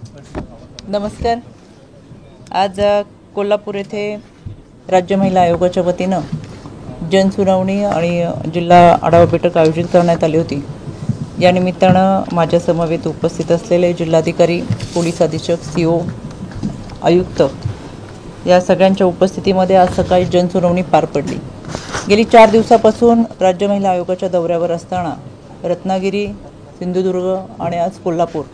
नमस्कार। आज कोल्हापूर येथे राज्य महिला आयोगाच्या वतीनं जनसुनावणी आणि जिल्हा आढावा बैठक आयोजित करण्यात आली होती। या निमित्तानं माझ्या समवेत उपस्थित असलेले जिल्हाधिकारी, पोलीस अधीक्षक, सीओ, आयुक्त या सगळ्यांच्या उपस्थितीमध्ये आज सकाळी जनसुनावणी पार पडली। गेली 4 दिवसापासून राज्य महिला आयोगाच्या दौऱ्यावर असताना रत्नागिरी, सिंधुदुर्ग आणि आज कोल्हापूर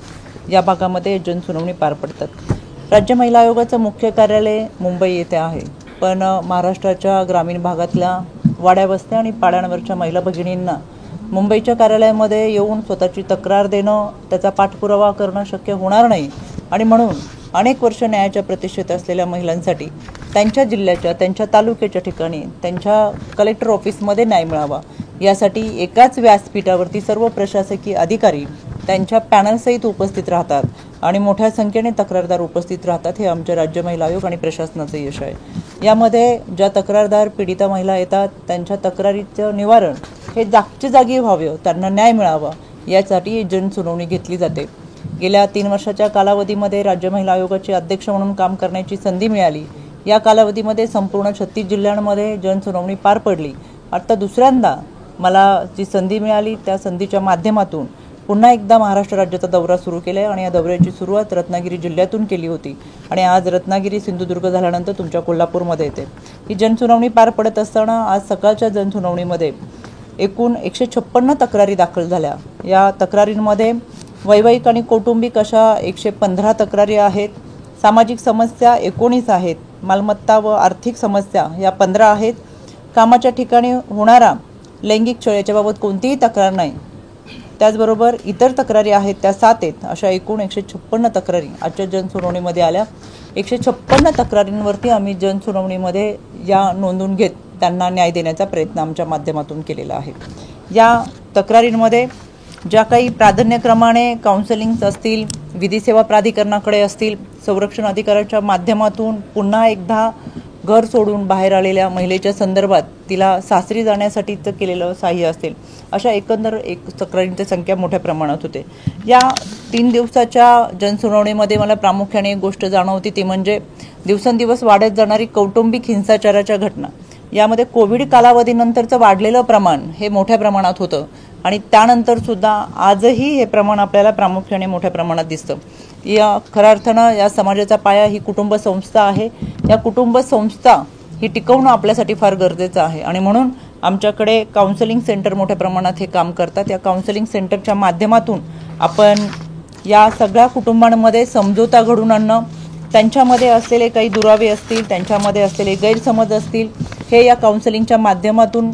या भागामध्ये जनसुनावणी पार पडतात। राज्य महिला आयोगाचं मुख्य कार्यालय मुंबई येथे आहे, पण महाराष्ट्राच्या ग्रामीण भागातल्या वाड्या वस्त्या आणि पाड्यांवरच्या महिला भगिनींना मुंबईच्या कार्यालयामध्ये येऊन स्वतःची तक्रार देणं, त्याचा पाठपुरावा करणं शक्य होणार नाही आणि म्हणून अनेक वर्ष न्यायाच्या प्रतीक्षेत असलेल्या महिलांसाठी त्यांच्या जिल्ह्याच्या, त्यांच्या तालुक्याच्या ठिकाणी, त्यांच्या कलेक्टर ऑफिसमध्ये न्याय मिळावा यासाठी एकाच व्यासपीठावरती सर्व प्रशासकीय अधिकारी त्यांच्या पॅनलसहित उपस्थित राहतात आणि मोठ्या संख्येने तक्रारदार उपस्थित राहतात। हे आमच्या राज्य महिला आयोग आणि प्रशासनाचं यश आहे। यामध्ये ज्या तक्रारदार पीडिता महिला येतात त्यांच्या तक्रारीचं निवारण हे जागच्या जागी व्हावे, त्यांना न्याय मिळावा यासाठी जनसुनावणी घेतली जाते। गेल्या 3 वर्षाच्या कालावधीमध्ये राज्य महिला आयोगाचे अध्यक्ष म्हणून काम करण्याची संधी मिळाली। या कालावधीमध्ये संपूर्ण 36 जिल्ह्यांमध्ये जनसुनावणी पार पडली। आता दुसऱ्यांदा मला जी संधी मिळाली त्या संधीच्या माध्यमातून पुन्हा एकदा महाराष्ट्र राज्याचा दौरा सुरू केला आहे आणि या दौऱ्याची सुरुवात रत्नागिरी जिल्ह्यातून केली होती आणि आज रत्नागिरी, सिंधुदुर्ग झाल्यानंतर तुमच्या कोल्हापूरमध्ये येते। ही जनसुनावणी पार पडत असताना आज सकाळच्या जनसुनावणीमध्ये एकूण 156 तक्रारी दाखल झाल्या। या तक्रारींमध्ये वैवाहिक आणि कौटुंबिक अशा 115 तक्रारी आहेत, सामाजिक समस्या 19 आहेत, मालमत्ता व आर्थिक समस्या या 15 आहेत, कामाच्या ठिकाणी होणारा लैंगिक छळ याच्याबाबत कोणतीही तक्रार नाही, त्याचबरोबर इतर तक्रारी आहेत त्या 7 आहेत। अशा एकूण 156 तक्रारी आजच्या जनसुनावणीमध्ये आल्या। 156 तक्रारींवरती आम्ही जनसुनावणीमध्ये या नोंदून घेत त्यांना न्याय देण्याचा प्रयत्न आमच्या माध्यमातून केलेला आहे। या तक्रारींमध्ये ज्या काही प्राधान्यक्रमाने काउन्सिलिंग्स असतील, विधी सेवा प्राधिकरणाकडे असतील, संरक्षण अधिकाऱ्याच्या माध्यमातून पुन्हा एकदा घर सोडून बाहेर आलेल्या महिलेच्या संदर्भात तिला सासरी जाण्यासाठीचं केलेलं सहाय्य असेल, अशा एकंदर तक्रारींची संख्या मोठ्या प्रमाणात होते। या 3 दिवसाच्या जनसुनावणीमध्ये मला प्रामुख्याने एक गोष्ट जाणवती ती म्हणजे दिवसेंदिवस वाढत जाणारी कौटुंबिक हिंसाचाराच्या घटना। यामध्ये कोविड कालावधीनंतरचं वाढलेलं प्रमाण हे मोठ्या प्रमाणात होतं आणि त्यानंतर सुद्धा आजही हे प्रमाण आपल्याला प्रामुख्याने मोठ्या प्रमाणात दिसतं। या खऱ्या अर्थानं या समाजाचा पाया ही कुटुंब संस्था आहे। या कुटुंब संस्था ही टिकवणं आपल्यासाठी फार गरजेचं आहे आणि म्हणून आमच्याकडे काउन्सिलिंग सेंटर मोठ्या प्रमाणात हे काम करतात। या काउन्सिलिंग सेंटरच्या माध्यमातून आपण या सगळ्या कुटुंबांमध्ये समझोता घडवून आणणं, त्यांच्यामध्ये असलेले काही दुरावे असतील, त्यांच्यामध्ये असलेले गैरसमज असतील, हे या काउन्सिलिंगच्या माध्यमातून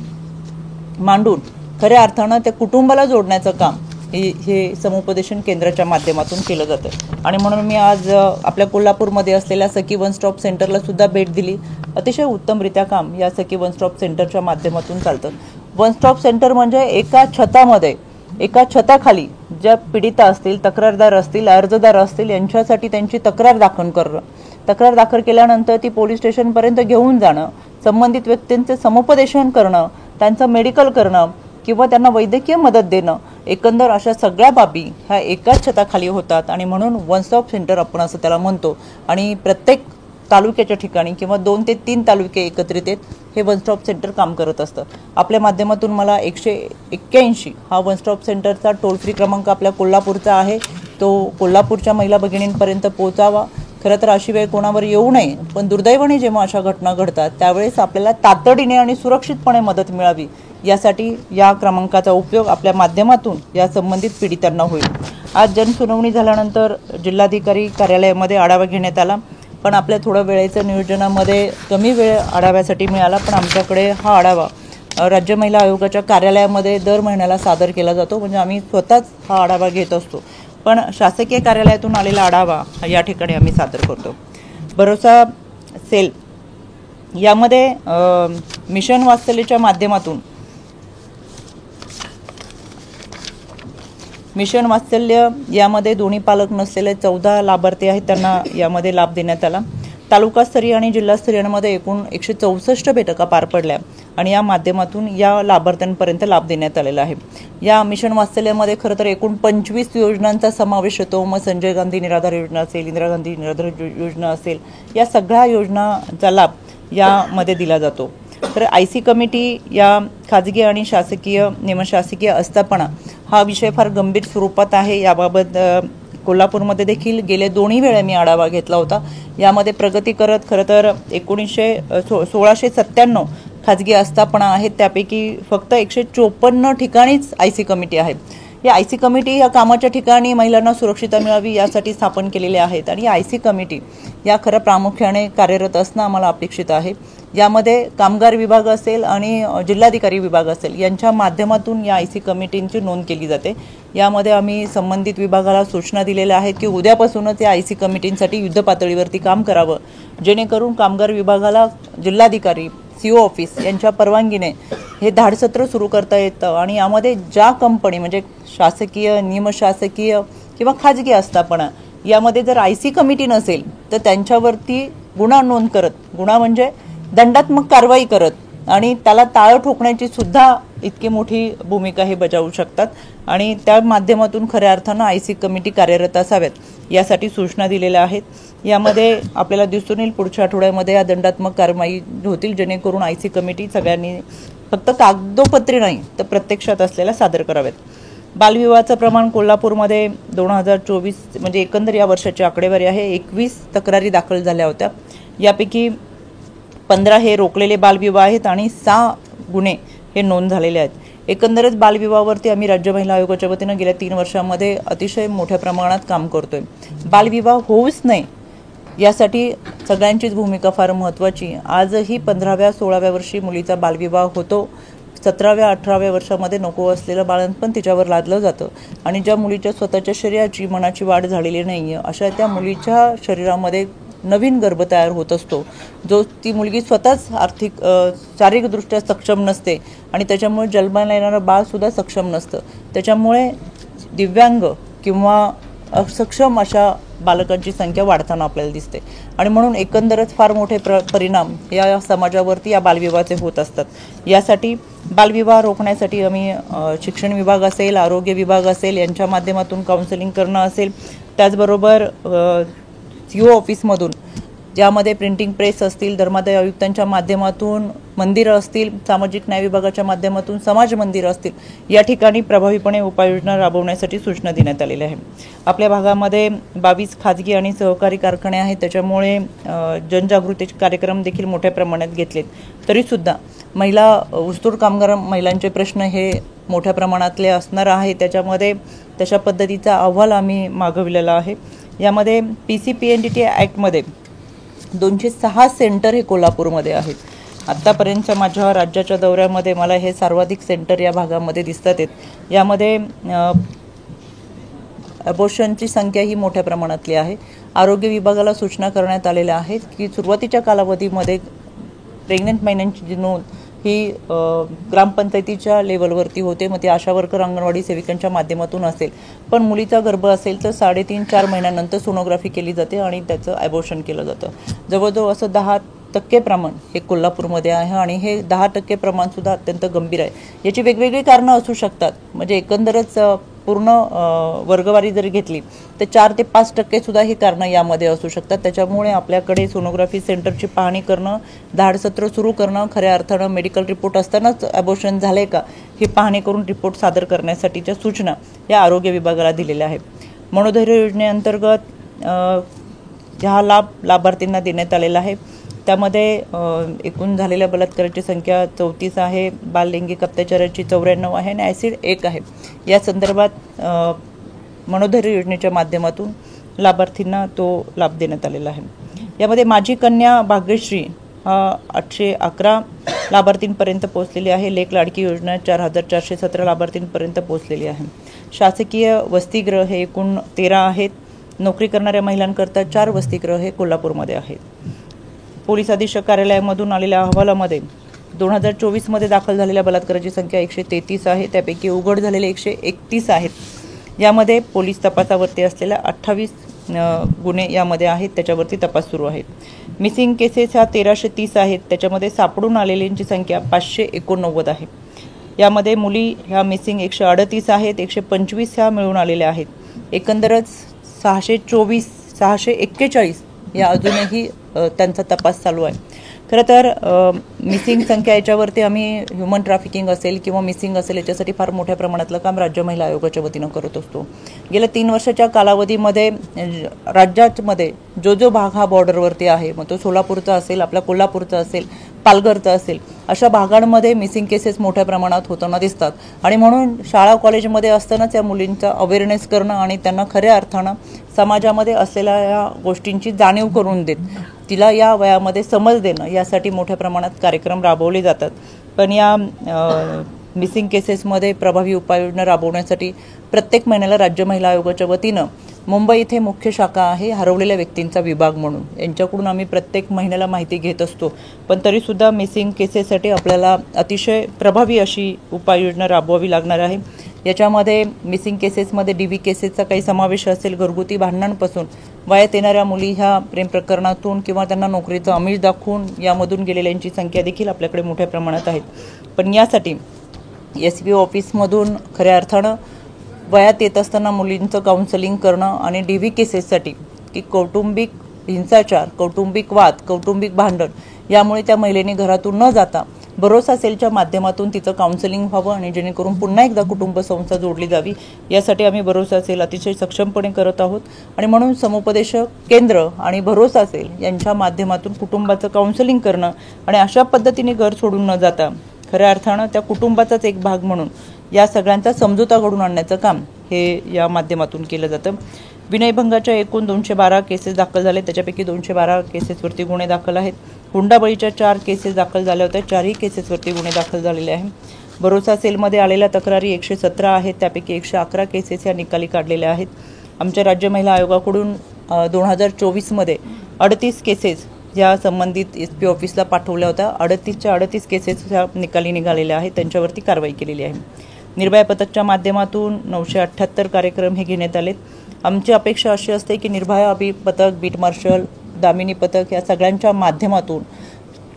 मांडून खऱ्या अर्थानं त्या कुटुंबाला जोडण्याचं काम हे समुपदेशन केंद्राच्या माध्यमातून केलं जातं आणि म्हणून मी आज आपल्या कोल्हापूरमध्ये असलेल्या सखी वन स्टॉप सेंटरला सुद्धा भेट दिली। अतिशय उत्तमरित्या काम या सखी वन स्टॉप सेंटरच्या माध्यमातून चालतं। वन स्टॉप सेंटर म्हणजे एका छतामध्ये, एका छताखाली ज्या पीडिता असतील, तक्रारदार असतील, अर्जदार असतील यांच्यासाठी त्यांची तक्रार दाखल करणं, तक्रार दाखल केल्यानंतर ती पोलीस स्टेशनपर्यंत घेऊन जाणं, संबंधित व्यक्तींचे समुपदेशन करणं, त्यांचं मेडिकल करणं किंवा त्यांना वैद्यकीय मदत देणं, एकंदर अशा सगळ्या बाबी ह्या एकाच छताखाली होतात आणि म्हणून वन स्टॉप सेंटर आपण असं त्याला म्हणतो आणि प्रत्येक तालुक्याच्या ठिकाणी किंवा 2 ते 3 तालुके एकत्रित येत हे वन स्टॉप सेंटर काम करत असतं। आपल्या माध्यमातून मला 181 हा वन स्टॉप सेंटरचा टोल फ्री क्रमांक आपल्या कोल्हापूरचा आहे, तो कोल्हापूरच्या महिला भगिनींपर्यंत पोहोचावा। खरं तर अशी वेळ कोणावर येऊ नये, पण दुर्दैवाने जेव्हा अशा घटना घडतात त्यावेळेस आपल्याला तातडीने आणि सुरक्षितपणे मदत मिळावी यासाठी या क्रमांकाचा उपयोग आपल्या माध्यमातून या संबंधित पीडितांना होईल। आज जनसुनावणी झाल्यानंतर जिल्हाधिकारी कार्यालयामध्ये आढावा घेण्यात आला, पण आपल्या थोडं वेळेच्या नियोजनामध्ये कमी वेळ आढाव्यासाठी मिळाला, पण आमच्याकडे हा आढावा राज्य महिला आयोगाच्या कार्यालयामध्ये दर महिन्याला सादर केला जातो, म्हणजे आम्ही स्वतःच हा आढावा घेत असतो, पण शासकीय कार्यालयातून आलेला आढावा या ठिकाणी आम्ही सादर करतो। भरोसा सेल यामध्ये मिशन वात्सल्यच्या माध्यमातून मिशन वात्सल्य यामध्ये दोन्ही पालक नसलेले 14 लाभार्थी आहेत, त्यांना यामध्ये लाभ देण्यात आला। तालुकास्तरीय आणि जिल्हास्तरीयांमध्ये एकूण 164 बैठका पार पडल्या आणि या माध्यमातून या लाभार्थ्यांपर्यंत लाभ देण्यात आलेला आहे। या मिशन वात्सल्यमध्ये खरं तर एकूण 25 योजनांचा समावेश होतो। मग संजय गांधी निराधार योजना असेल, इंदिरा गांधी निराधार योजना असेल, या सगळ्या योजनांचा लाभ यामध्ये दिला जातो। तर आयसी कमिटी या खाजगी आणि शासकीय निमशासकीय आस्थापना हा विषय फार गंभीर स्वरूपात आहे। याबाबत कोल्हापूरमध्ये देखील गेले दोन्ही वेळा मी आढावा घेतला होता। यामध्ये प्रगती करत खरं तर 1697 खाजगी आस्थापना आहेत, त्यापैकी फक्त 154 ठिकाणीच आयसी कमिटी आहेत। या आयसी कमिटी या कामाच्या ठिकाणी महिलांना सुरक्षितता मिळावी यासाठी स्थापन केलेले आहेत आणि आयसी कमिटी या खरं प्रामुख्याने कार्यरत असणं आम्हाला अपेक्षित आहे। यामध्ये कामगार विभाग असेल आणि जिल्हाधिकारी विभाग असेल यांच्या माध्यमातून या आयसी कमिटींची नोंद केली जाते। यामध्ये आम्ही संबंधित विभागाला सूचना दिलेल्या आहेत की उद्यापासूनच या आयसी कमिटींसाठी युद्ध पातळीवरती काम करावं, जेणेकरून कामगार विभागाला जिल्हाधिकारी सीओ ऑफिस यांच्या परवानगीने हे धाडसत्र सुरू करता येतं आणि यामध्ये ज्या कंपनी म्हणजे शासकीय निमशासकीय किंवा खाजगी आस्थापना यामध्ये जर आयसी कमिटी नसेल तर त्यांच्यावरती गुन्हा नोंद करत, गुन्हा म्हणजे दंडात्मक कारवाई करत आणि त्याला टाळं ठोकण्याची सुद्धा इतकी मोठी भूमिका हे बजावू शकतात आणि त्या माध्यमातून खऱ्या अर्थानं आयसी कमिटी कार्यरत असाव्यात यासाठी सूचना दिलेल्या आहेत। यामध्ये आपल्याला दिसून येईल पुढच्या आठवड्यामध्ये या दंडात्मक कारवाई होतील, जेणेकरून आयसी कमिटी सगळ्यांनी फक्त कागदोपत्री नाही तर प्रत्यक्षात असलेल्या सादर कराव्यात। बालविवाहाचं प्रमाण कोल्हापूरमध्ये 2024 म्हणजे एकंदर या वर्षाची आकडेवारी आहे, 21 तक्रारी दाखल झाल्या होत्या। यापैकी 15 हे रोखलेले बालविवाह आहेत आणि 6 गुन्हे हे नोंद झालेले आहेत। एकंदरच बालविवाहावरती आम्ही राज्य महिला आयोगाच्या वतीनं गेल्या 3 वर्षांमध्ये अतिशय मोठ्या प्रमाणात काम करतोय। बालविवाह होऊच नये यासाठी सगळ्यांचीच भूमिका फार महत्त्वाची। आजही 15व्या 16व्या वर्षी मुलीचा बालविवाह होतो, 17व्या 18व्या वर्षामध्ये नको असलेलं बाळंतपण तिच्यावर लादलं जातं आणि ज्या मुलीच्या स्वतःच्या शरीराची मनाची वाढ झालेली नाही आहे अशा त्या मुलीच्या शरीरामध्ये नवीन गर्भ तयार होत असतो, जो ती मुलगी स्वतःच आर्थिक शारीरिकदृष्ट्या सक्षम नसते आणि त्याच्यामुळे जन्माला येणारं बाळसुद्धा सक्षम नसतं। त्याच्यामुळे दिव्यांग किंवा असक्षम अशा बालकांची संख्या वाढताना आपल्याला दिसते आणि म्हणून एकंदरच फार मोठे परिणाम या समाजावरती या बालविवाहाचे होत असतात। यासाठी बालविवाह रोखण्यासाठी आम्ही शिक्षण विभाग असेल, आरोग्य विभाग असेल यांच्या माध्यमातून काउन्सिलिंग करणं असेल, त्याचबरोबर सीओ ऑफिसमधून ज्यामध्ये प्रिंटिंग प्रेस असतील, धर्मादाय आयुक्तांच्या माध्यमातून मंदिरं असतील, सामाजिक न्याय विभागाच्या माध्यमातून समाज मंदिरं असतील, या ठिकाणी प्रभावीपणे उपाययोजना राबवण्यासाठी सूचना देण्यात आलेल्या आहे। आपल्या भागामध्ये 22 खाजगी आणि सहकारी कारखाने आहेत, त्याच्यामुळे जनजागृतीचे कार्यक्रम देखील मोठ्या प्रमाणात घेतलेत। तरीसुद्धा महिला ऊसतोड कामगार महिलांचे प्रश्न हे मोठ्या प्रमाणातले असणार आहे, त्याच्यामध्ये तशा पद्धतीचा अहवाल आम्ही मागविलेला आहे। यामध्ये PCPNDT ॲक्टमध्ये 206 सेंटर हे कोल्हापूरमध्ये आहेत। आत्तापर्यंतच्या माझ्या राज्याच्या दौऱ्यामध्ये मला हे सर्वाधिक सेंटर या भागामध्ये दिसतात आहेत। यामध्ये अबॉर्शनची संख्या ही मोठ्या प्रमाणातली आहे। आरोग्य विभागाला सूचना करण्यात आलेल्या आहेत की सुरुवातीच्या कालावधीमध्ये प्रेग्नंट महिलांची जी नोंद ही ग्रामपंचायतीच्या लेवलवरती होते, मग ती आशा वर्कर अंगणवाडी सेविकांच्या माध्यमातून असेल, पण मुलीचा गर्भ असेल तर 3.5-4 महिन्यानंतर सोनोग्राफी केली जाते आणि त्याचं ॲबॉर्शन केलं जातं। जवळजवळ असं 10% प्रमाण हे कोल्हापूरमध्ये आहे आणि हे 10% प्रमाणसुद्धा अत्यंत गंभीर आहे। याची वेगवेगळी कारणं असू शकतात, म्हणजे एकंदरच पूर्ण वर्गवारी जरी घेतली तर 4 ते 5% सुद्धा ही कारणं यामध्ये असू शकतात। त्याच्यामुळे आपल्याकडे सोनोग्राफी सेंटरची पाहणी करणं, धाडसत्र सुरू करणं, खऱ्या अर्थानं मेडिकल रिपोर्ट असतानाच ॲबॉर्शन झाले का ही पाहणी करून रिपोर्ट सादर करण्यासाठीच्या सूचना या आरोग्य विभागाला दिलेल्या आहेत। मनोधैर्य योजनेअंतर्गत हा लाभ लाभार्थींना देण्यात आलेला आहे। त्यामध्ये एकूण झालेल्या बलात्काराची संख्या 34 आहे, बाललैंगिक अत्याचाराची 94 आहे आणि ॲसिड 1 आहे। या संदर्भात मनोधैर्य योजनेच्या माध्यमातून लाभार्थींना तो लाभ देण्यात आलेला आहे। यामध्ये माझी कन्या भाग्यश्री हा 811 लाभार्थींपर्यंत पोहोचलेली आहे। लेक लाडकी योजना 4417 लाभार्थींपर्यंत पोहोचलेली आहे। शासकीय वसतिगृह हे एकूण 13 आहेत। नोकरी करणाऱ्या महिलांकरता 4 वसतिगृह हे कोल्हापूरमध्ये आहेत। पोलीस अधीक्षक कार्यालयामधून आलेल्या अहवालामध्ये 2024 मध्ये दाखल झालेल्या बलात्काराची संख्या 133 आहे, त्यापैकी उघड झालेले 131 आहेत। यामध्ये पोलीस तपासावरती असलेल्या 28 गुन्हे यामध्ये आहेत, त्याच्यावरती तपास सुरू आहे। मिसिंग केसेस ह्या 1330 आहेत, त्याच्यामध्ये सापडून आलेल्यांची संख्या 589 आहे। यामध्ये मुली ह्या मिसिंग 138 आहेत, 125 ह्या मिळून आलेल्या आहेत। एकंदरच 624 641 या अजूनही त्यांचा तपास चालू आहे। खरं तर मिसिंग संख्या याच्यावरती आम्ही ह्युमन ट्रॅफिकिंग असेल किंवा मिसिंग असेल याच्यासाठी फार मोठ्या प्रमाणातलं काम राज्य महिला आयोगाच्या वतीनं करत असतो। गेल्या 3 वर्षाच्या कालावधीमध्ये राज्यामध्ये जो भाग हा बॉर्डरवरती आहे, मग तो सोलापूरचा असेल, आपला कोल्हापूरचा असेल, पालघरचा असेल, अशा भागांमध्ये मिसिंग केसेस मोठ्या प्रमाणात होताना दिसतात। आणि म्हणून शाळा कॉलेजमध्ये असतानाच या मुलींचा अवेअरनेस करणं आणि त्यांना खऱ्या अर्थानं समाजामध्ये असलेल्या या गोष्टींची जाणीव करून देत तिला या वयामध्ये समज देणं यासाठी मोठ्या प्रमाणात कार्यक्रम राबवले जातात। पण या मिसिंग केसेसमध्ये प्रभावी उपाययोजना राबवण्यासाठी प्रत्येक महिन्याला राज्य महिला आयोगाच्या वतीनं मुंबई इथे मुख्य शाखा आहे हरवलेल्या व्यक्तींचा विभाग म्हणून, यांच्याकडून आम्ही प्रत्येक महिन्याला माहिती घेत असतो। पण तरीसुद्धा मिसिंग केसेससाठी आपल्याला अतिशय प्रभावी अशी उपाययोजना राबवावी लागणार आहे। याच्यामध्ये मिसिंग केसेसमध्ये DV केसेसचा काही समावेश असेल, घरगुती भांडणांपासून वयात येणाऱ्या मुली ह्या प्रेम प्रकरणातून किंवा त्यांना नोकरीचं आमिष दाखवून यामधून गेलेल्यांची संख्या देखील आपल्याकडे मोठ्या प्रमाणात आहे। पण यासाठी SPO ऑफिसमधून खऱ्या अर्थानं वयात येत असताना मुलींचं काउन्सलिंग करणं आणि DV केसेससाठी की कौटुंबिक हिंसाचार, कौटुंबिक वाद, कौटुंबिक भांडण यामुळे त्या महिलेने घरातून न जाता भरोसा सेलच्या माध्यमातून तिचं काउन्सलिंग व्हावं आणि जेणेकरून पुन्हा एकदा कुटुंब संस्था जोडली जावी, यासाठी आम्ही भरोसा सेल अतिशय सक्षमपणे करत आहोत। आणि म्हणून समुपदेशक केंद्र आणि भरोसा सेल यांच्या माध्यमातून कुटुंबाचं काउन्सलिंग करणं आणि अशा पद्धतीने घर सोडून न जाता खऱ्या अर्थानं त्या कुटुंबाचाच एक भाग म्हणून या सगळ्यांचा समझोता घडून आणण्याचं काम हे या माध्यमातून केलं जातं। विनयभंगाच्या एकूण 212 केसेस दाखल झाले, त्याच्यापैकी 212 केसेसवरती गुन्हे दाखल आहेत। हुंडाबळीच्या 4 केसेस दाखल झाल्या होत्या, 4ही केसेसवरती गुन्हे दाखल झालेले आहेत। भरोसा सेलमध्ये आलेल्या तक्रारी 117 आहेत, त्यापैकी 111 केसेस या निकाली काढलेल्या आहेत। आमच्या राज्य महिला आयोगाकडून 2024 मध्ये 38 केसेस या संबंधित SP ऑफिसला पाठवल्या होत्या। 38च्या 38 केसेस ह्या निकाली निघालेल्या आहेत, त्यांच्यावरती कारवाई केलेली आहे। निर्भया पथकच्या माध्यमातून 978 कार्यक्रम हे घेण्यात आलेत। आमची अपेक्षा अशी असते की निर्भया पथक, बीट मार्शल, दामिनी पथक या सगळ्यांच्या माध्यमातून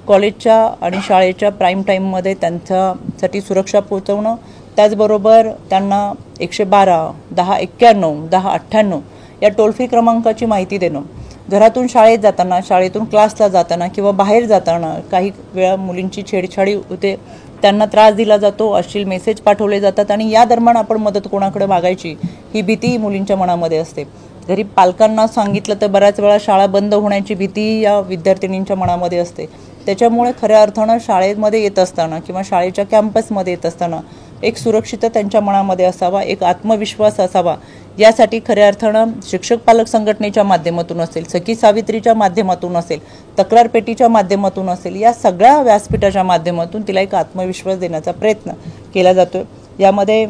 कॉलेजच्या आणि शाळेच्या प्राईम टाईममध्ये त्यांच्यासाठी सुरक्षा पोहोचवणं, त्याचबरोबर त्यांना 112, 1091, 1098 या टोल फ्री क्रमांकाची माहिती देणं। घरातून शाळेत जाताना, शाळेतून क्लासला जाताना किंवा बाहेर जाताना काही वेळा मुलींची छेडछाडी होते, त्यांना त्रास दिला जातो, अश्लील मेसेज पाठवले जातात आणि या दरम्यान आपण मदत कोणाकडे मागायची ही भीती मुलींच्या मनामध्ये असते। घरी पालकांना सांगितलं तर बऱ्याच वेळा शाळा बंद होण्याची भीती या विद्यार्थिनींच्या मनामध्ये असते। त्याच्यामुळे खऱ्या अर्थानं शाळेमध्ये येत असताना किंवा शाळेच्या कॅम्पसमध्ये येत असताना एक सुरक्षितता त्यांच्या मनामध्ये असावा, एक आत्मविश्वास असावा, यासाठी खऱ्या अर्थानं शिक्षक पालक संघटनेच्या माध्यमातून असेल, सखी सावित्रीच्या माध्यमातून असेल, तक्रार पेटीच्या माध्यमातून असेल, या सगळ्या व्यासपीठाच्या माध्यमातून तिला एक आत्मविश्वास देण्याचा प्रयत्न केला जातोय। यामध्ये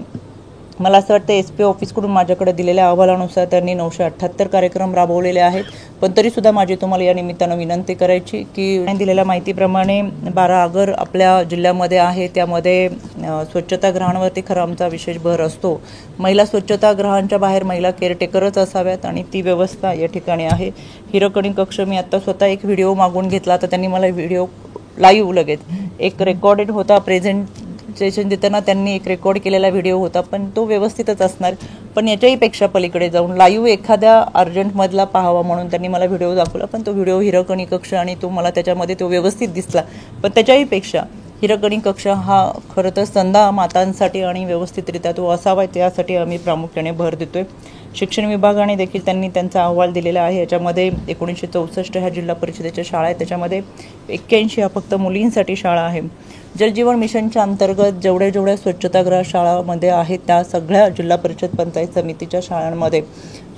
मला असं वाटतं SP ऑफिसकडून माझ्याकडे दिलेल्या अहवालानुसार त्यांनी 978 कार्यक्रम राबवलेले आहेत। पण तरीसुद्धा माझी तुम्हाला या निमित्तानं विनंती करायची की दिलेल्या माहितीप्रमाणे 12 आगर आपल्या जिल्ह्यामध्ये आहे, त्यामध्ये स्वच्छतागृहांवरती खरं आमचा विशेष भर असतो। महिला स्वच्छतागृहांच्या बाहेर महिला केअरटेकरच असाव्यात आणि ती व्यवस्था या ठिकाणी आहे। हिरकणी कक्ष, मी आता स्वतः एक व्हिडिओ मागून घेतला, तर त्यांनी मला व्हिडिओ लाईव्ह लगेच एक रेकॉर्डेड होता, प्रेझेंटेशन देताना त्यांनी एक रेकॉर्ड केलेला व्हिडिओ होता, पण तो व्यवस्थितच असणार। पण याच्याही पेक्षा पलीकडे जाऊन लाईव्ह एखाद्या अर्जंटमधला पाहावा म्हणून त्यांनी मला व्हिडिओ दाखवला, पण तो व्हिडिओ हिरकणी कक्ष आणि तो मला त्याच्यामध्ये तो व्यवस्थित दिसला। पण त्याच्याही पेक्षा हिरकणी कक्ष हा खरं तर स्तनदा मातांसाठी आणि व्यवस्थितरित्या तो असावा, त्यासाठी आम्ही प्रामुख्याने भर देतोय। शिक्षण विभागाने देखील त्यांनी त्यांचा अहवाल दिलेला आहे। याच्यामध्ये 1964 ह्या जिल्हा परिषदेच्या शाळा आहेत, त्याच्यामध्ये 81 ह्या फक्त मुलींसाठी शाळा आहे। जलजीवन मिशनच्या अंतर्गत जेवढ्या स्वच्छतागृह शाळांमध्ये आहेत त्या सगळ्या जिल्हा परिषद पंचायत समितीच्या शाळांमध्ये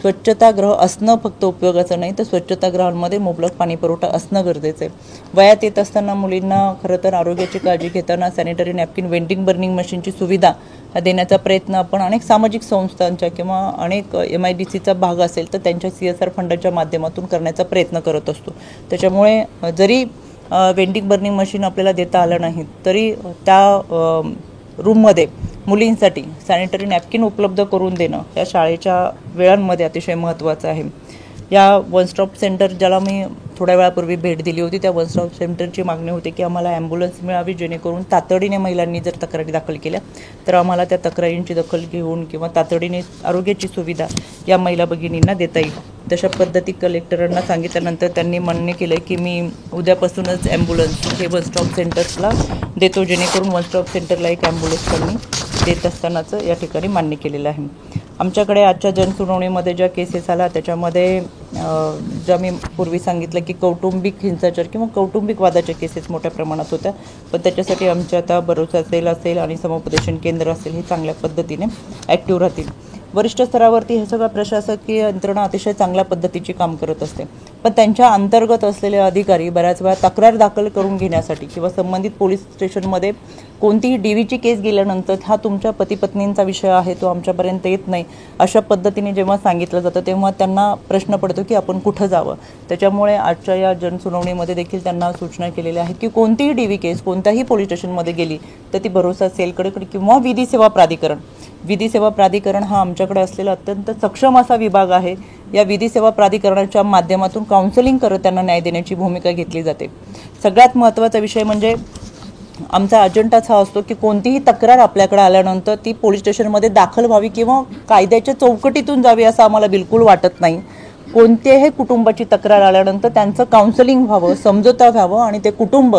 स्वच्छतागृह असणं फक्त उपयोगाचं नाही, तर स्वच्छतागृहांमध्ये मुबलक पाणी पुरवठा असणं गरजेचं आहे। वयात येत असताना मुलींना खरं तर आरोग्याची काळजी घेताना सॅनिटरी नॅपकिन वेंडिंग बर्निंग मशीनची सुविधा देण्याचा प्रयत्न आपण अनेक सामाजिक संस्थांच्या किंवा अनेक MIDCचा भाग असेल तर त्यांच्या CSR फंडाच्या माध्यमातून करण्याचा प्रयत्न करत असतो। त्याच्यामुळे जरी वेंडिंग बर्निंग मशीन आपल्याला देता आलं नाही तरी त्या रूममध्ये मुलींसाठी सॅनिटरी नॅपकिन उपलब्ध करून देणं या शाळेच्या वेळांमध्ये अतिशय महत्त्वाचं आहे। या वन स्टॉप सेंटर ज्याला मी थोड्या वेळापूर्वी भेट दिली होती, त्या वन स्टॉप सेंटरची मागणी होती की आम्हाला ॲम्ब्युलन्स मिळावी, जेणेकरून तातडीने महिलांनी जर तक्रारी दाखल केल्या तर आम्हाला त्या तक्रारींची दखल घेऊन किंवा तातडीने आरोग्याची सुविधा या महिला भगिनींना देता येईल. तशा पद्धती कलेक्टरांना सांगितल्यानंतर त्यांनी मान्य केलं की मी उद्यापासूनच ॲम्ब्युलन्स हे वन स्टॉप सेंटर्सला देतो, जेणेकरून वन स्टॉप सेंटरला एक ॲम्ब्युलन्स त्यांनी देत असतानाचं या ठिकाणी मान्य केलेलं आहे. आमच्याकडे आजच्या जनसुनावणीमध्ये ज्या केसेस आल्या त्याच्यामध्ये ज्या मी पूर्वी सांगितलं की कौटुंबिक हिंसाचार किंवा कौटुंबिक वादाच्या केसेस मोठ्या प्रमाणात होत्या, पण त्याच्यासाठी आमच्या आता भरोसा असेल आणि समुपदेशन केंद्र असेल हे चांगल्या पद्धतीने ॲक्टिव्ह राहतील. वरिष्ठ स्तरावरती हे सगळं प्रशासकीय यंत्रणा अतिशय चांगल्या पद्धतीची काम करत असते, पण त्यांच्या अंतर्गत असलेले अधिकारी बऱ्याच वेळा तक्रार दाखल करून घेण्यासाठी किंवा संबंधित पोलीस स्टेशनमध्ये कोणतीही DVची केस गेल्यानंतर हा तुमच्या पतीपत्नींचा विषय आहे, तो आमच्यापर्यंत येत नाही, अशा पद्धतीने जेव्हा सांगितलं जातं तेव्हा त्यांना प्रश्न पडतो की आपण कुठं जावं. त्याच्यामुळे आजच्या या जनसुनावणीमध्ये देखील त्यांना सूचना केलेल्या आहेत की कोणतीही DV केस कोणत्याही पोलीस स्टेशनमध्ये गेली तर ती भरोसा सेलकडे किंवा विधी सेवा प्राधिकरण हा आमच्याकडे असलेला अत्यंत सक्षम असा विभाग आहे. या विधी सेवा प्राधिकरणाच्या माध्यमातून काउन्सिलिंग करत त्यांना न्याय देण्याची भूमिका घेतली जाते. सगळ्यात महत्त्वाचा विषय म्हणजे आमचा अजेंडाच हा असतो की कोणतीही तक्रार आपल्याकडे आल्यानंतर ती पोलीस स्टेशनमध्ये दाखल व्हावी किंवा कायद्याच्या चौकटीतून जावी असं आम्हाला बिलकुल वाटत नाही. कोणत्याही कुटुंबाची तक्रार आल्यानंतर त्यांचं काउन्सिलिंग व्हावं, समझोता व्हावं आणि ते कुटुंब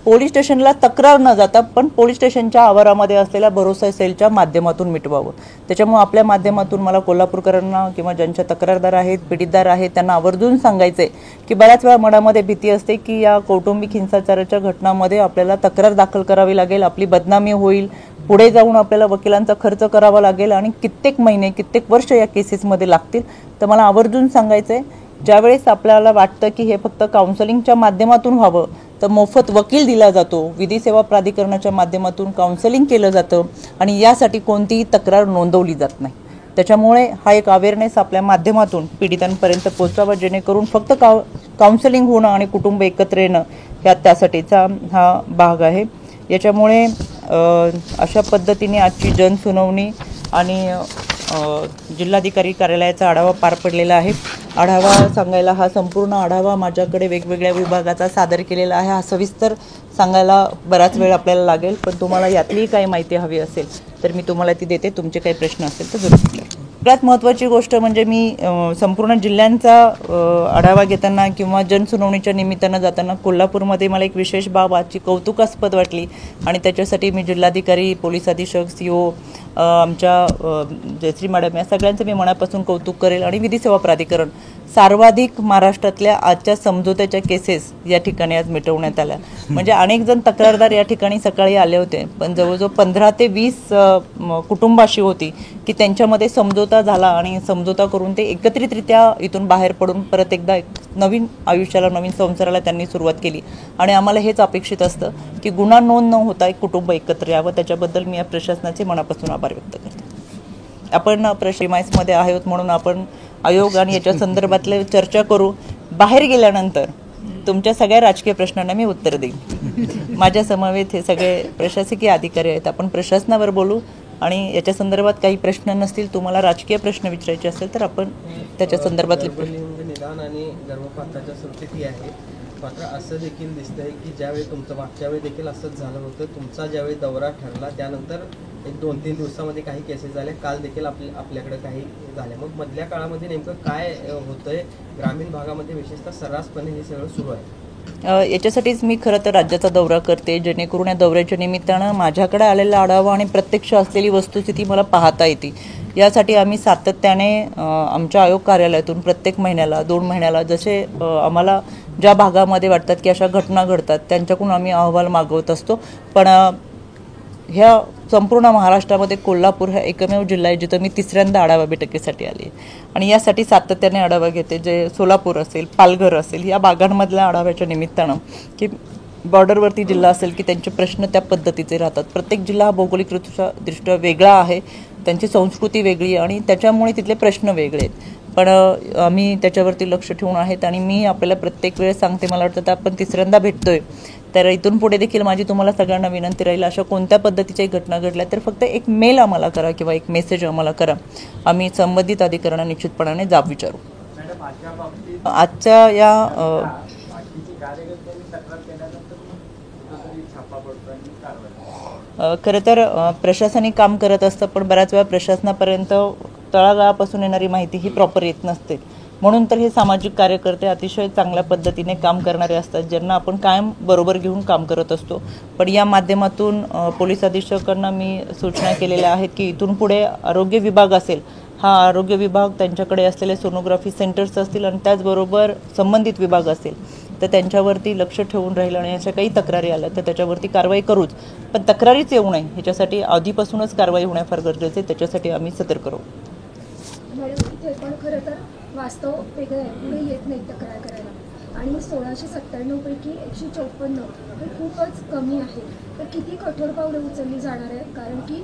पोलीस स्टेशनला तक्रार न जाता पण पोलीस स्टेशनच्या आवारामध्ये असलेल्या भरोसा सेलच्या माध्यमातून मिटवावं. त्याच्यामुळे आपल्या माध्यमातून मला कोल्हापूरकरांना किंवा ज्यांच्या तक्रारदार आहेत, पीडितदार आहेत त्यांना आवर्जून सांगायचं आहे की बऱ्याच वेळा मनामध्ये भीती असते की या कौटुंबिक हिंसाचाराच्या घटनांमध्ये आपल्याला तक्रार दाखल करावी लागेल, आपली बदनामी होईल, पुढे जाऊन आपल्याला वकिलांचा खर्च करावा लागेल आणि कित्येक महिने कित्येक वर्ष या केसेसमध्ये लागतील. तर मला आवर्जून सांगायचं आहे, ज्यावेळेस आपल्याला वाटतं की हे फक्त काउन्सिलिंगच्या माध्यमातून व्हावं तर मोफत वकील दिला जातो, विधी सेवा प्राधिकरणाच्या माध्यमातून काउन्सिलिंग केलं जातं आणि यासाठी कोणतीही तक्रार नोंदवली जात नाही. त्याच्यामुळे हा एक अवेअरनेस आपल्या माध्यमातून पीडितांपर्यंत पोहोचावा, जेणेकरून फक्त काउन्सिलिंग होणं आणि कुटुंब एकत्र येणं त्यासाठीचा हा भाग आहे. याच्यामुळे अशा पद्धतीने आजची जनसुनावणी आणि जिल्हाधिकारी कार्यालयाचा आढावा पार पडलेला आहे. आढावा सांगायला हा संपूर्ण आढावा माझ्याकडे वेगवेगळ्या विभागाचा सादर केलेला आहे. हा सविस्तर सांगायला बराच वेळ आपल्याला लागेल, पण तुम्हाला यातलीही काही माहिती हवी असेल तर मी तुम्हाला ती देते. तुमचे काही प्रश्न असेल तर जरूर विचारा. सगळ्यात महत्त्वाची गोष्ट म्हणजे मी संपूर्ण जिल्ह्यांचा आढावा घेताना किंवा जनसुनावणीच्या निमित्तानं जाताना कोल्हापूरमध्ये मला एक विशेष बाब आजची कौतुकास्पद वाटली आणि त्याच्यासाठी मी जिल्हाधिकारी, पोलीस अधीक्षक, CO, आमच्या जयश्री मॅडम या सगळ्यांचं मी मनापासून कौतुक करेल. आणि विधी सेवा प्राधिकरण सर्वाधिक महाराष्ट्रातल्या आजच्या समझोत्याच्या केसेस या ठिकाणी आज मिटवण्यात आल्या. म्हणजे अनेक जण तक्रारदार या ठिकाणी सकाळी आले होते, पण जवळजवळ 15 ते 20 कुटुंबाशी होती की त्यांच्यामध्ये समझोता झाला आणि समझोता करून ते एकत्रितरित्या इथून बाहेर पडून परत एकदा एक नवीन आयुष्याला, नवीन संसाराला त्यांनी सुरुवात केली. आणि आम्हाला हेच अपेक्षित असतं की गुन्हा नोंद न होता एक कुटुंब एकत्र यावं. त्याच्याबद्दल मी या प्रशासनाचे मनापासून आभार व्यक्त करते. आपण प्रेमाइसमध्ये आहोत म्हणून आपण आयोग आणि याच्या संदर्भातले चर्चा करू. बाहेर गेल्यानंतर तुमच्या सगळ्या राजकीय प्रश्नांना मी उत्तर देईन. माझ्या समवेत हे सगळे प्रशासकीय अधिकारी आहेत. आपण प्रशासनावर बोलू आणि याच्या संदर्भात काही प्रश्न नसतील, तुम्हाला राजकीय प्रश्न विचारायचे असेल तर आपण त्याच्या संदर्भातले निदान आणि गर्भपाताच्या संस्कृती आहे. मात्र असं देखील दिसतंय की ज्यावेळी तुमचं मागच्या वेळी देखील असंच झालं होतं, तुमचा ज्यावेळी दौरा ठरला त्यानंतर एक 2-3 दिवसामध्ये काही केसेस झाल्या, काल देखील आपल्याकडे काही झाल्या. मग मधल्या काळामध्ये नेमकं काय होतंय ग्रामीण भागामध्ये, विशेषतः सर्रासपणे हे सगळं सुरू आहे? याच्यासाठीच मी खरं तर राज्याचा दौरा करते, जेणेकरून या दौऱ्याच्या निमित्तानं माझ्याकडे आलेला आढावा आणि प्रत्यक्ष असलेली वस्तुस्थिती मला पाहता येते. यासाठी आम्ही सातत्याने आमच्या आयोग कार्यालयातून प्रत्येक महिन्याला 2 महिन्याला जसे आम्हाला ज्या भागामध्ये वाटतात की अशा घटना घडतात त्यांच्याकडून आम्ही अहवाल मागवत असतो. पण ह्या संपूर्ण महाराष्ट्रामध्ये कोल्हापूर हा एकमेव जिल्हा आहे जिथं मी 3ऱ्यांदा आढावा बैठकीसाठी आली आणि यासाठी सातत्याने आढावा घेते. जे सोलापूर असेल, पालघर असेल या भागांमधल्या आढाव्याच्या निमित्तानं की बॉर्डरवरती जिल्हा असेल की त्यांचे प्रश्न त्या पद्धतीचे राहतात. प्रत्येक जिल्हा हा भौगोलिकदृष्ट्या वेगळा आहे, त्यांची संस्कृती वेगळी आणि त्याच्यामुळे तिथले प्रश्न वेगळे आहेत. पण आम्ही त्याच्यावरती लक्ष ठेवून आहेत आणि मी आपल्याला प्रत्येक वेळेस सांगते, मला वाटतं तर आपण 3ऱ्यांदा भेटतोय तर इथून पुढे देखील माझी तुम्हाला सगळ्यांना विनंती राहील, अशा कोणत्या पद्धतीच्या घटना घडल्या तर फक्त एक मेल आम्हाला करा किंवा एक मेसेज आम्हाला करा. आम्ही संबंधित अधिकाऱ्यांना निश्चितपणाने जाब विचारू. आजच्या या खरं तर प्रशासनिक काम करत असतं, पण बऱ्याच वेळा प्रशासनापर्यंत तळागाळापासून येणारी माहिती ही प्रॉपर येत नसते. म्हणून तर हे सामाजिक कार्यकर्ते अतिशय चांगल्या पद्धतीने काम करणारे असतात, ज्यांना आपण कायम बरोबर घेऊन काम करत असतो. पण या माध्यमातून पोलीस अधीक्षकांना मी सूचना केलेल्या आहेत की इथून पुढे आरोग्य विभाग असेल, हा आरोग्य विभाग त्यांच्याकडे असलेले सोनोग्राफी सेंटर्स असतील आणि त्याचबरोबर संबंधित विभाग असेल तर त्यांच्यावरती लक्ष ठेवून राहील आणि अशा काही तक्रारी आल्या तर त्याच्यावरती कारवाई करूच. पण तक्रारीच येऊ नये ह्याच्यासाठी आधीपासूनच कारवाई होणे फार गरजेचे आहे. त्याच्यासाठी आम्ही सतर्क राहू. मॅडम, इथे पण खरं तर वास्तव वेगळं आहे. पुढे येत नाही तक्रार करायला आणि 1697 पैकी 154 हे खूपच कमी आहे. तर किती कठोर पावले उचलली जाणार आहे? कारण की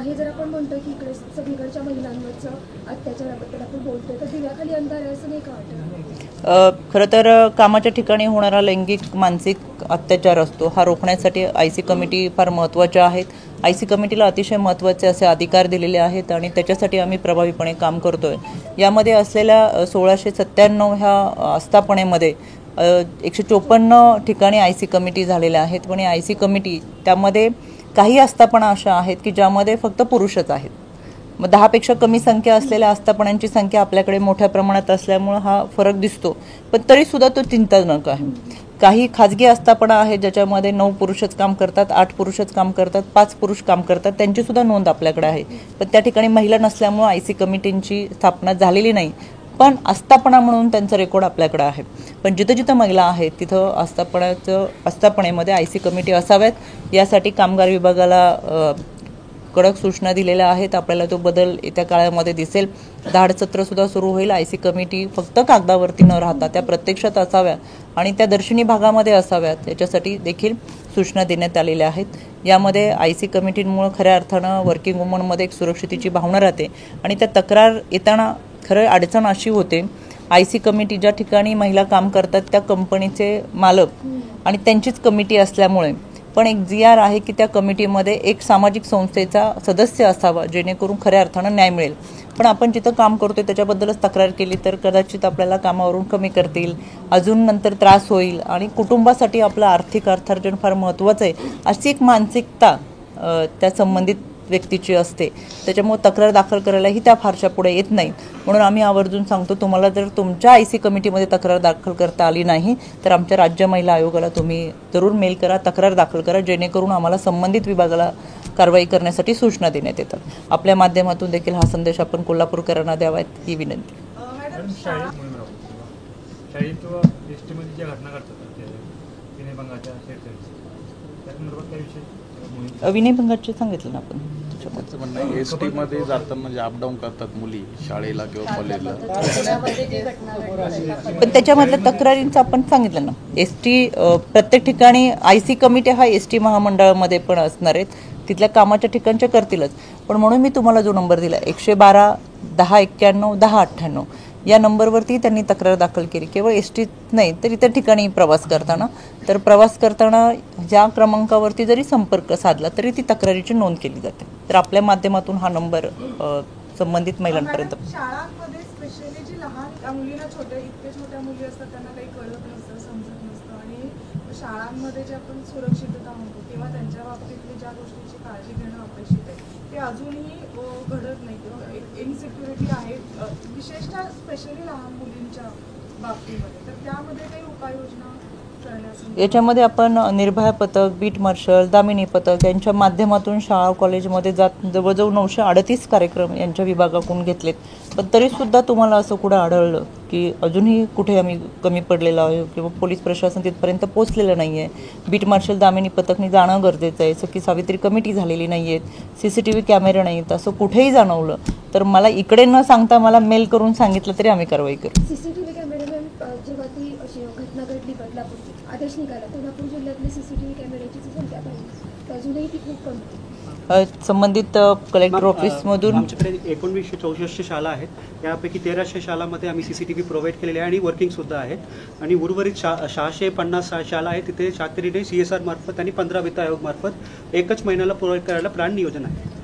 हे जर आपण म्हणतो की इकडे सगळीकडच्या महिलांवरचं अत्याचाराबद्दल आपण बोलतोय तर दिव्याखाली अंधार आहे असं नाही का वाटत? खरं तर कामाच्या ठिकाणी होणारा लैंगिक मानसिक अत्याचार असतो हा रोखण्यासाठी IC कमिटी फार महत्त्वाच्या आहेत. IC कमिटीला अतिशय महत्त्वाचे असे अधिकार दिलेले आहेत आणि त्याच्यासाठी आम्ही प्रभावीपणे काम करतोय. यामध्ये असलेल्या 1697 ह्या आस्थापनेमध्ये 154 ठिकाणी IC कमिटी झालेल्या आहेत. पण या IC कमिटी त्यामध्ये काही आस्थापना अशा आहेत की ज्यामध्ये फक्त पुरुषच आहेत. मग 10पेक्षा कमी संख्या असलेल्या आस्थापनांची संख्या आपल्याकडे मोठ्या प्रमाणात असल्यामुळे हा फरक दिसतो. पण तरीसुद्धा तो चिंताजनक आहे. काही खाजगी आस्थापना आहेत ज्याच्यामध्ये 9 पुरुषच काम करतात, 8 पुरुषच काम करतात, 5 पुरुष काम करतात, त्यांचीसुद्धा नोंद आपल्याकडे आहे. पण त्या ठिकाणी महिला नसल्यामुळे IC कमिटींची स्थापना झालेली नाही. पण आस्थापना म्हणून त्यांचा रेकॉर्ड आपल्याकडे आहे. पण जिथं जिथं महिला आहेत तिथं आस्थापनेमध्ये IC कमिटी असाव्यात यासाठी कामगार विभागाला कडक सूचना दिलेल्या आहेत. आपल्याला तो बदल येत्या काळामध्ये दिसेल. धाडसत्रसुद्धा सुरू होईल. IC कमिटी फक्त कागदावरती न राहता त्या प्रत्यक्षात असाव्या आणि त्या दर्शनी भागामध्ये असाव्यात याच्यासाठी देखील सूचना देण्यात आलेल्या आहेत. यामध्ये IC कमिटींमुळे खऱ्या अर्थानं वर्किंग वुमनमध्ये एक सुरक्षितेची भावना राहते आणि त्या तक्रार येताना खरं अडचण अशी होते IC कमिटी ज्या ठिकाणी महिला काम करतात त्या कंपनीचे मालक आणि त्यांचीच कमिटी असल्यामुळे पण एक GR आहे की त्या कमिटीमध्ये एक सामाजिक संस्थेचा सदस्य असावा जेणेकरून खऱ्या अर्थानं न्याय मिळेल. पण आपण जिथं काम करतोय त्याच्याबद्दलच तक्रार केली तर कदाचित आपल्याला कामावरून कमी करतील, अजून नंतर त्रास होईल आणि कुटुंबासाठी आपलं आर्थिक अर्थार्जन फार महत्त्वाचं आहे अशी एक मानसिकता त्या संबंधित व्यक्तीची असते. त्याच्यामुळे तक्रार दाखल करायलाही त्या फारशा पुढे येत नाही. म्हणून आम्ही आवर्जून सांगतो तुम्हाला जर तुमच्या IC कमिटीमध्ये तक्रार दाखल करता आली नाही तर आमच्या राज्य महिला आयोगाला तुम्ही जरूर मेल करा, तक्रार दाखल करा जेणेकरून आम्हाला संबंधित विभागाला कारवाई करण्यासाठी सूचना देण्यात येतात. आपल्या माध्यमातून देखील हा संदेश आपण कोल्हापूरकरांना द्यावात ही विनंती. विनयभंगाचे सांगितलं ना आपण. ST मध्ये जाताना जे अपडाऊन करतात मुली शाळेला किंवा कॉलेजला पण त्याच्यामधल्या तक्रारींचं आपण सांगितलं ना. ST प्रत्येक ठिकाणी IC कमिटी हा ST महामंडळामध्ये पण असणार आहेत. तिथल्या कामाच्या ठिकाणच्या करतीलच. पण म्हणून मी तुम्हाला जो नंबर दिला 112 1091 1098 या नंबरवरती त्यांनी तक्रार दाखल केली. केवळ ST नाही तर इतर ठिकाणी प्रवास करताना ज्या क्रमांकावरती जरी संपर्क साधला तरी ती तक्रारीची नोंद केली जाते. तर आपल्या माध्यमातून हा नंबर संबंधित महिलांपर्यंत. शाळांमध्ये स्पेशली जी लहान मुलींना इतके छोट्या मुली असतात त्यांना काही कळत नसतं, समजत नसतं आणि शाळांमध्ये जे आपण सुरक्षितता म्हणतो किंवा त्यांच्या बाबतीतली ज्या गोष्टीची काळजी घेणं अपेक्षित आहे ते अजूनही घडत नाही किंवा इनसिक्युरिटी आहे विशेषतः स्पेशली लहान मुलींच्या बाबतीमध्ये. तर त्यामध्ये काही उपाययोजना करण्यासाठी याच्यामध्ये आपण निर्भया पथक, बीट मार्शल, दामिनी पथक यांच्या माध्यमातून शाळा कॉलेजमध्ये जात जवळजवळ 938 कार्यक्रम यांच्या विभागाकडून घेतलेत. पण तरीसुद्धा तुम्हाला असं कुठं आढळलं की अजूनही कुठे आम्ही कमी पडलेलो आहे किंवा पोलीस प्रशासन तिथपर्यंत पोहोचलेलं नाही आहे. बीट मार्शल दामिनी पथकनी जाणं गरजेचं आहे. सखी सावित्री कमिटी झालेली नाही आहेत, CCTV कॅमेरे नाहीत. असं कुठेही जाणवलं तर मला इकडे न सांगता मला मेल करून सांगितलं तरी आम्ही कारवाई करू. CCTV कॅमेरे जेव्हा ती अशी घटना घडली बदलापूरची आदेश निघाला कोल्हापूर जिल्ह्यातली CCTV कॅमेऱ्याची जी संख्या पाहिजे अजूनही ती खूप कमी. संबंधित कलेक्टर ऑफिसमधून आमच्याकडे 1964 शाळा आहेत. यापैकी 1300 शाळांमध्ये आम्ही CCTV प्रोव्हाइड केलेले आहे आणि वर्किंगसुद्धा आहेत आणि उर्वरित 650 शाळा आहेत तिथे शास्त्रीय CSR मार्फत आणि 15 वित्त आयोग मार्फत एकच महिन्याला प्रोव्हाइड करायला प्लॅन नियोजन आहे.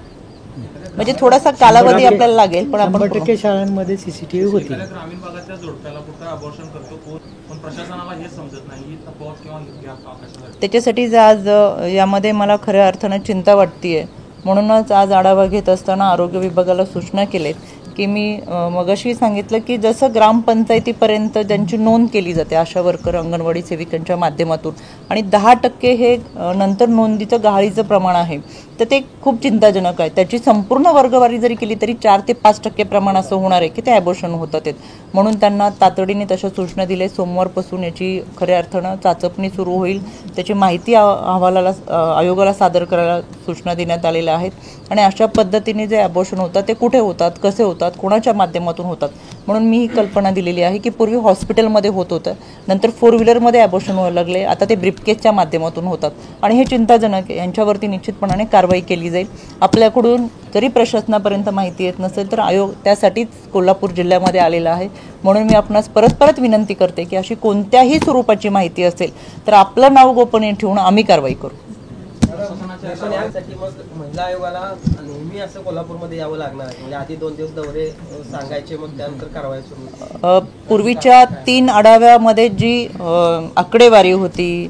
म्हणजे थोडासा कालावधी आपल्याला लागेल, पण आपण 100% शाळांमध्ये सीसीटीव्ही होती. ग्रामीण भागातल्या जोडप्याला कुठं अबॉर्शन करतो पण प्रशासनाला हे समजत नाही ही तफावत किंवा त्याच्यासाठीच आज यामध्ये मला खऱ्या अर्थानं चिंता वाटतेय. म्हणूनच आज आढावा घेत असताना आरोग्य विभागाला सूचना केलेत की मी मगाशी सांगितलं की जसं ग्रामपंचायतीपर्यंत ज्यांची नोंद केली जाते आशा वर्कर अंगणवाडी सेविकांच्या माध्यमातून आणि 10% हे नंतर नोंदीचं गहाळीचं प्रमाण आहे, तर ते खूप चिंताजनक आहे. त्याची संपूर्ण वर्गवारी जरी केली तरी 4 ते 5% प्रमाण असं होणार आहे की ते ॲबॉर्शन होतात आहेत. म्हणून त्यांना तातडीने तशा सूचना दिल्या. सोमवारपासून याची खऱ्या अर्थानं चाचपणी सुरू होईल. त्याची माहिती अहवालाला आयोगाला सादर करायला सूचना देण्यात आलेल्या आहेत. आणि अशा पद्धतीने जे ॲबॉर्शन होतात ते कुठे होतात, कसे होतात, कोणाच्या माध्यमातून होतात. म्हणून मी ही कल्पना दिलेली आहे की पूर्वी हॉस्पिटलमध्ये होत होतं, नंतर 4 व्हीलरमध्ये ॲबॉर्शन व्हायला लागले, आता ते ब्रीफकेसच्या माध्यमातून होतात आणि हे चिंताजनक आहे. यांच्यावरती निश्चितपणाने कारवाई केली जाईल. आपल्याकडून जरी प्रशासनापर्यंत माहिती येत नसेल तर आयोग त्यासाठीच कोल्हापूर जिल्ह्यामध्ये आलेला आहे. म्हणून मी आपणास परत विनंती करते की अशी कोणत्याही स्वरूपाची माहिती असेल तर आपलं नाव गोपनीय ठेवून आम्ही कारवाई करू. यासाठी मग महिला आयोगाला नेहमी असं कोल्हापूरमध्ये यावं लागणार आहे, म्हणजे आधी 2 दिवस दौरे सांगायचे मग त्यानंतर कारवाई सुरू. पूर्वीच्या 3 आढाव्यामध्ये जी आकडेवारी होती,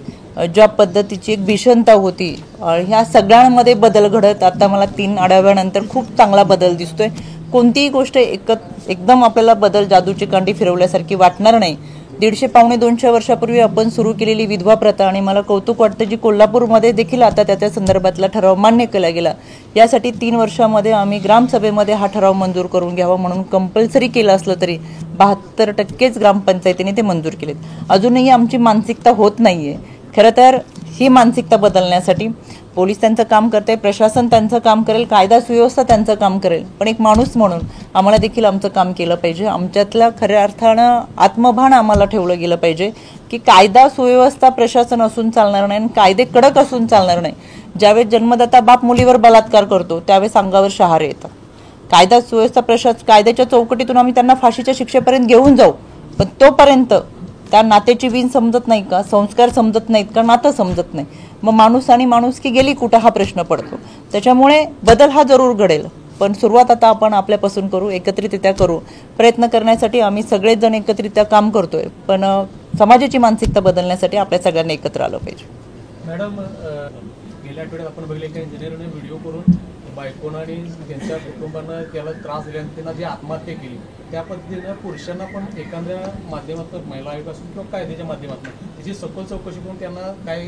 ज्या पद्धतीची एक भीषणता होती, ह्या सगळ्यांमध्ये बदल घडत आता मला 3 आढाव्यानंतर खूप चांगला बदल दिसतोय. कोणतीही गोष्ट एकदम आपल्याला बदल जादूची कांडी फिरवल्यासारखी वाटणार नाही. 150-200 वर्षापूर्वी आपण सुरू केलेली विधवा प्रथा आणि मला कौतुक वाटतं जी कोल्हापूरमध्ये देखील आता त्याच्या संदर्भातला ठराव मान्य केला गेला. यासाठी 3 वर्षामध्ये आम्ही ग्रामसभेमध्ये हा ठराव मंजूर करून घ्यावा म्हणून कंपल्सरी केलं असलं तरी 72% ग्रामपंचायतीने ते मंजूर केलेत. अजूनही आमची मानसिकता होत नाहीये. खरं तर ही मानसिकता बदलण्यासाठी पोलीस त्यांचं काम करते, प्रशासन त्यांचं काम करेल, कायदा सुव्यवस्था त्यांचं काम करेल, पण एक माणूस म्हणून आम्हाला देखील आमचं काम केलं पाहिजे. आमच्यातल्या खऱ्या अर्थानं आत्मभान आम्हाला ठेवलं गेलं पाहिजे की कायदा सुव्यवस्था प्रशासन असून चालणार नाही आणि कायदे कडक असून चालणार नाही. ज्यावेळेस जन्मदाता बाप मुलीवर बलात्कार करतो त्यावेळेस अंगावर शहारे येतात. कायदा सुव्यवस्था कायद्याच्या चौकटीतून आम्ही त्यांना फाशीच्या शिक्षेपर्यंत घेऊन जाऊ, पण तोपर्यंत त्या नात्याची वीण समजत नाही का, संस्कार समजत नाहीत का, नातं समजत नाही, मग माणूस आणि माणुसकी गेली कुठं हा प्रश्न पडतो. त्याच्यामुळे बदल हा जरूर घडेल, पण सुरुवात आता आपण आपल्यापासून करू, एकत्रितरित्या करू. प्रयत्न करण्यासाठी आम्ही सगळेच जण एकत्रितरित्या काम करतोय, पण समाजाची मानसिकता बदलण्यासाठी आपल्या सगळ्यांना एकत्र आलं पाहिजे. मॅडम, गेल्या आठवड्यात आपण बघितले की इंजिनियरने व्हिडिओ करून बायकोनं आणि त्यांच्या कुटुंबानं त्याला त्रास दिला आणि त्यांना जी आत्महत्या केली, त्या पद्धतीनं पुरुषांना पण एखाद्या माध्यमातून महिला आयोग असून किंवा कायद्याच्या माध्यमातून त्याची सखोल चौकशी करून त्यांना काय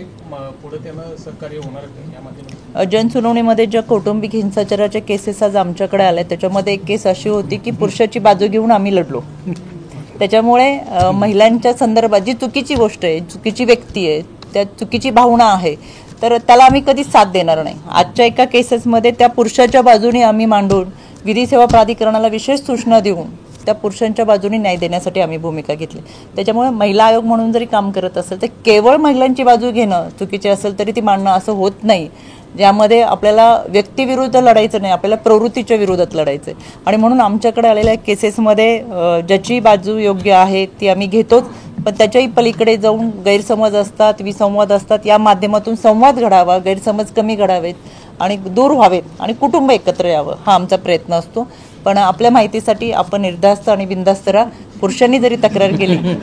पुढे त्यांना सहकार्य होणार या माध्यमातून. जनसुनावणीमध्ये ज्या कौटुंबिक हिंसाचाराच्या केसेस आज आमच्याकडे आल्या त्याच्यामध्ये एक केस अशी होती की पुरुषाची बाजू घेऊन आम्ही लढलो. त्याच्यामुळे महिलांच्या संदर्भात जी चुकीची गोष्ट आहे, चुकीची व्यक्ती आहे, त्या चुकीची भावना आहे, तर त्याला आम्ही कधीच साथ देणार नाही. आजच्या एका केसेसमध्ये त्या पुरुषाच्या बाजूने आम्ही मांडून विधी सेवा प्राधिकरणाला विशेष सूचना देऊन त्या पुरुषांच्या बाजूने न्याय देण्यासाठी आम्ही भूमिका घेतली. त्याच्यामुळे महिला आयोग म्हणून जरी काम करत असेल तर केवळ महिलांची बाजू घेणं चुकीचे असेल तरी ती मांडणं असं होत नाही. ज्यामध्ये आपल्याला व्यक्तीविरुद्ध लढायचं नाही, आपल्याला प्रवृत्तीच्या विरोधात लढायचं आहे. आणि म्हणून आमच्याकडे आलेल्या केसेसमध्ये ज्याची बाजू योग्य आहे ती आम्ही घेतोच, पण त्याच्याही पलीकडे जाऊन गैरसमज असतात, विसंवाद असतात, या माध्यमातून संवाद घडावा, गैरसमज कमी घडावेत आणि दूर व्हावेत आणि कुटुंब एकत्र यावं हा आमचा प्रयत्न असतो. पण आपल्या माहितीसाठी आपण निर्धास्त आणि बिनधास्त राहा. पुरुषांनी जरी तक्रार केली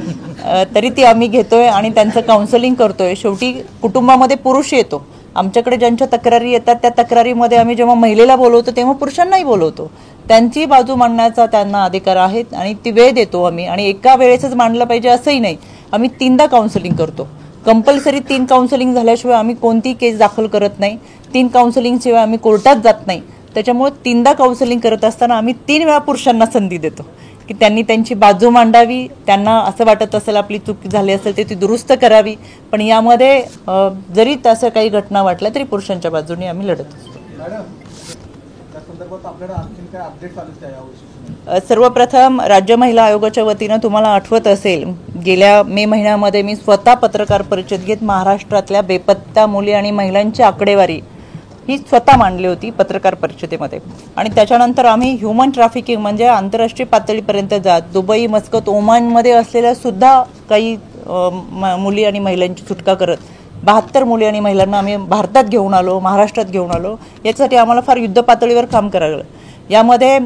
तरी ती आम्ही घेतोय आणि त्यांचं काउन्सिलिंग करतोय. शेवटी कुटुंबामध्ये पुरुष येतो. आमच्याकडे ज्यांच्या तक्रारी येतात त्या तक्रारीमध्ये आम्ही जेव्हा महिलेला बोलवतो तेव्हा पुरुषांनाही बोलवतो. त्यांची बाजू मांडण्याचा त्यांना अधिकार आहे आणि ती वेळ देतो आम्ही. आणि एका वेळेसच मांडलं पाहिजे असंही नाही, आम्ही 3दा काउन्सिलिंग करतो. कंपल्सरी 3 काउन्सिलिंग झाल्याशिवाय आम्ही कोणतीही केस दाखल करत नाही. 3 काउन्सिलिंग शिवाय आम्ही कोर्टात जात नाही. त्याच्यामुळे 3दा काउन्सिलिंग करत असताना आम्ही 3 वेळा पुरुषांना संधी देतो की त्यांनी त्यांची बाजू मांडावी. त्यांना असं वाटत असेल आपली चूक झाली असेल तर ती दुरुस्त करावी. पण यामध्ये जरी तसं काही घटना वाटल्या तरी पुरुषांच्या बाजूने आम्ही लढत असतो. सर्वप्रथम राज्य महिला आयोगाच्या वतीनं तुम्हाला आठवत असेल गेल्या मे महिन्यामध्ये मी स्वतः पत्रकार परिषद घेत महाराष्ट्रातल्या बेपत्ता मुली आणि महिलांची आकडेवारी ही स्वतः मांडली होती पत्रकार परिषदेमध्ये. आणि त्याच्यानंतर आम्ही ह्युमन ट्रॅफिकिंग म्हणजे आंतरराष्ट्रीय पातळीपर्यंत जात दुबई, मस्कत, ओमानमध्ये असलेल्या सुद्धा काही मुली आणि महिलांची सुटका करत 72 मुली आणि महिलांना आम्ही भारतात घेऊन आलो, महाराष्ट्रात घेऊन आलो. यासाठी आम्हाला फार युद्ध पातळीवर काम करावं लागलं. यामध्ये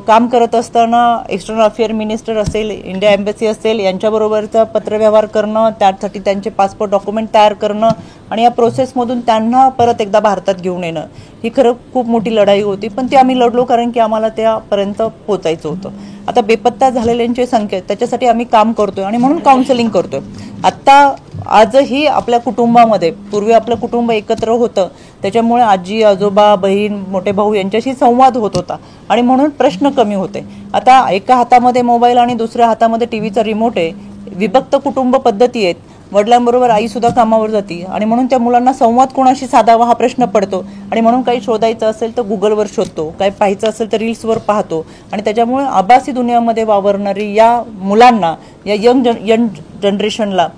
काम करत असताना एक्सटर्नल अफेअर मिनिस्टर असेल, इंडिया एम्बसी असेल, यांच्याबरोबरचा पत्रव्यवहार करणं, त्यासाठी त्यांचे पासपोर्ट डॉक्युमेंट तयार करणं आणि या प्रोसेसमधून त्यांना परत एकदा भारतात घेऊन येणं, ही खरं खूप मोठी लढाई होती. पण ती आम्ही लढलो, कारण की आम्हाला त्यापर्यंत पोचायचं होतं. आता बेपत्ता झालेल्यांची संख्या, त्याच्यासाठी आम्ही काम करतोय आणि म्हणून काउन्सिलिंग करतोय. आत्ता आजही आपल्या कुटुंबामध्ये, पूर्वी आपलं कुटुंब एकत्र होतं, त्याच्यामुळे आजी, आजोबा, बहीण, मोठे भाऊ यांच्याशी संवाद होत होता आणि म्हणून प्रश्न कमी होते. आता एका हातामध्ये मोबाईल आणि दुसऱ्या हातामध्ये टीव्हीचा रिमोट आहे. विभक्त कुटुंब पद्धती आहेत. वडिलांबरोबर आई सुद्धा कामावर जाते आणि म्हणून त्या मुलांना संवाद कोणाशी साधावा हा प्रश्न पडतो आणि म्हणून काही शोधायचं असेल तर गुगलवर शोधतो, काही पाहायचं असेल तर रील्सवर पाहतो आणि त्याच्यामुळे आभासी दुनियामध्ये वावरणारी या मुलांना, या यंग जनरेशनला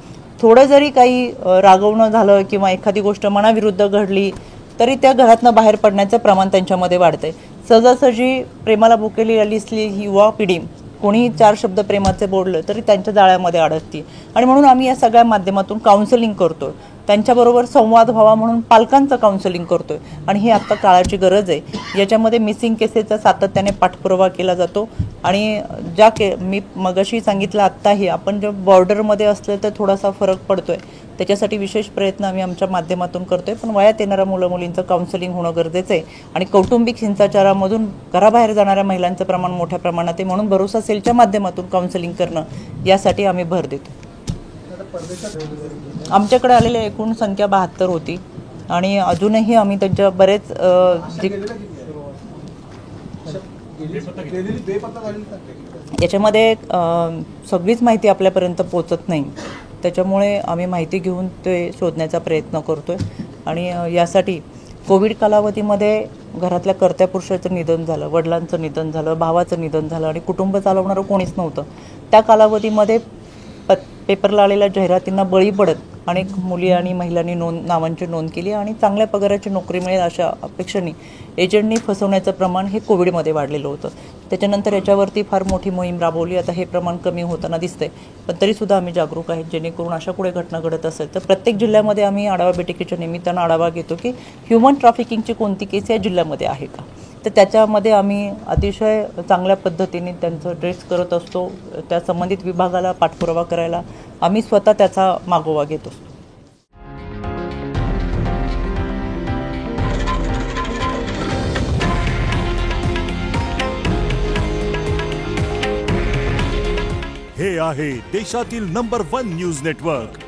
थोडं जरी काही रागवणं झालं किंवा एखादी गोष्ट मनाविरुद्ध घडली तरी त्या घरातनं बाहेर पडण्याचं प्रमाण त्यांच्यामध्ये वाढतंय. सहजासहजी प्रेमाला भुकेली असली ही युवा पिढी कोणी 4 शब्द प्रेमाचे बोललं तरी त्यांच्या जाळ्यामध्ये अडकते आणि म्हणून आम्ही या सगळ्या माध्यमातून काउन्सिलिंग करतोय. त्यांच्याबरोबर संवाद व्हावा म्हणून पालकांचं काउन्सिलिंग करतोय आणि ही आत्ता काळाची गरज आहे. याच्यामध्ये मिसिंग केसेसचा सातत्याने पाठपुरावा केला जातो आणि मी मगाशी सांगितलं, आत्ताही आपण जे बॉर्डरमध्ये असलं तर थोडासा फरक पडतोय. त्याच्यासाठी विशेष प्रयत्न आम्ही आमच्या माध्यमातून करतोय. पण वयात येणाऱ्या मुलं-मुलींचं काउन्सिलिंग होणं गरजेचं आहे आणि कौटुंबिक हिंसाचारामधून घराबाहेर जाणाऱ्या महिलांचं प्रमाण मोठ्या प्रमाणात आहे. म्हणून भरोसा सेलच्या माध्यमातून काउन्सिलिंग करणं यासाठी आम्ही भर देतो. आमच्याकडे आलेल्या एकूण संख्या 72 होती आणि अजूनही आम्ही त्यांच्या बरेच याच्यामध्ये सगळीच माहिती आपल्यापर्यंत पोचत नाही. त्याच्यामुळे आम्ही माहिती घेऊन ते शोधण्याचा प्रयत्न करतोय आणि यासाठी कोविड कालावधीमध्ये घरातल्या कर्त्या पुरुषाचं निधन झालं, वडिलांचं निधन झालं, भावाचं निधन झालं आणि कुटुंब चालवणारं कोणीच नव्हतं. त्या कालावधीमध्ये पेपरला आलेल्या जाहिरातींना बळी पडत अनेक मुली आणि महिलांनी नावांची नोंद केली आणि चांगल्या पगाराची नोकरी मिळेल अशा अपेक्षेने एजंटनी फसवण्याचं प्रमाण हे कोविडमध्ये वाढलेलं होतं. त्याच्यानंतर याच्यावरती फार मोठी मोहीम राबवली. आता हे प्रमाण कमी होताना दिसतंय, पण तरीसुद्धा आम्ही जागरूक आहेत. जेणेकरून अशा पुढे घटना घडत असेल तर प्रत्येक जिल्ह्यामध्ये आम्ही आढावा बैठकीच्या निमित्तानं आढावा घेतो की ह्युमन ट्रॅफिकिंगची कोणती केस या जिल्ह्यामध्ये आहे का. तर त्याच्यामध्ये आम्ही अतिशय चांगल्या पद्धतीने त्यांचं ट्रेस करत असतो. त्या संबंधित विभागाला पाठपुरावा करायला आम्ही स्वतः त्याचा मागोवा घेत असतो. हे आहे देशातील नंबर 1 न्यूज नेटवर्क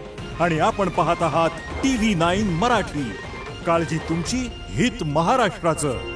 आणि आपण पाहत आहात TV9 मराठी. काळजी तुमची, हित महाराष्ट्राचं.